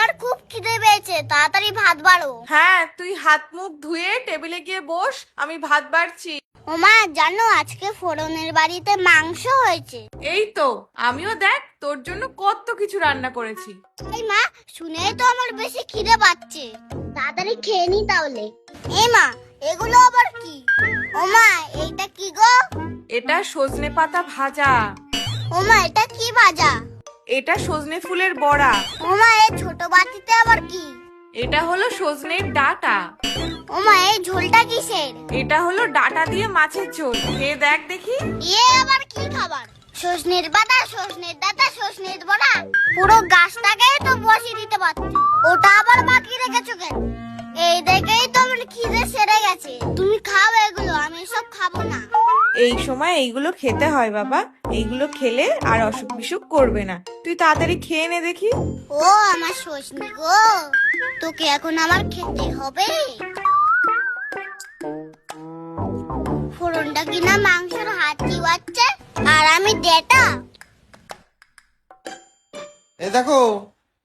আমার খুব খিদে পেয়েছে, তাড়াতাড়ি ভাত বাড়ো। হ্যাঁ, তুই হাত মুখ ধুয়ে টেবিলে গিয়ে বস, আমি ভাত বাড়ছি। ওমা, জানো আজকে ফোড়নের বাড়িতে মাংস হয়েছে। এই তো, আমিও দেখ তোর জন্য কত কিছু রান্না করেছি। এই মা, শুনেই তো আমার বেশি খিদে পাচ্ছে, তাড়াতাড়ি খেয়ে নি তাহলে। এই মা, এগুলো আবার কি? ওমা, এইটা কি গো? এটা সজনে পাতা ভাজা। ওমা, এটা কি ভাজা? এটা সজনে ফুলের বড়া। ওমা, এই ছোট বাটিতে আবার কি? এটা হলো সজনের ডাঁটা। ওমা, এই ঝোলটা কিসের? এটা হলো ডাঁটা দিয়ে মাছের ঝোল, খেয়ে দেখ দেখি। আবার কি খাবার? সজনের পাতা, সজনের ডাঁটা, সজনের বড়া, পুরো গাছটাকে তো বসিয়ে দিতে পারতে, ওটা আবার বাকি রেখেছো কেন? এই দেখেই তো আমার খিদে সেরে গেছে। তুমি খাও এগুলো, আমি সব খাবো না। এই সময় এইগুলো খেতে হয় বাবা, এইগুলো খেলে আর অসুখ বিসুখ করবে না। তুই তাড়াতাড়ি খেয়ে নে দেখি। ও আমার সজনি গো, তোকে এখন আমার খেতে হবে। ফোড়নটা কিনা মাংসের হাতি বাচ্চা, আর আমি ডেটা। এই দেখো,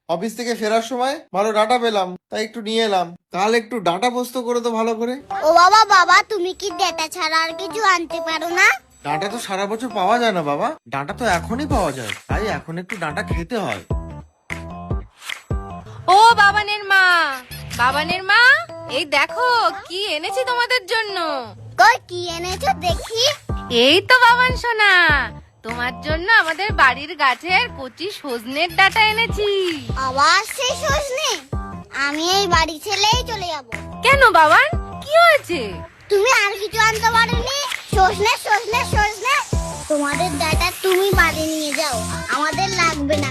অফিস থেকে ফেরার সময় ভালো ডাটা পেলাম, তাই একটু নিয়ে এলাম। কাল একটু ডাটা পোস্ত করে তো ভালো করে। ও বাবা বাবা, তুমি কি ডেটা ছাড়া আর কিছু আনতে পারো না? ডাটা তো সারা বছর পাওয়া যায় না বাবা, ডাটা তো এখনই পাওয়া যায়, তাই এখন একটু ডাটা খেতে হয়। ও বাবানের মা, বাবানের মা, এই দেখো কি এনেছি তোমাদের জন্য। কই, কি এনেছো দেখি? এই তো বাবান সোনা, তোমার জন্য আমাদের বাড়ির গাছের কচি সজনের ডাঁটা এনেছি। আবার সেই সজনে? আমি এই বাড়ি ছেড়েই চলে যাব। কেন বাবান, কি হয়েছে? তুমি আর কিছু আনতে পারোনি? সজনে সজনে সজনে, তোমাদের ডাটা তুমি বাড়ি নিয়ে যাও, আমাদের লাগবে না।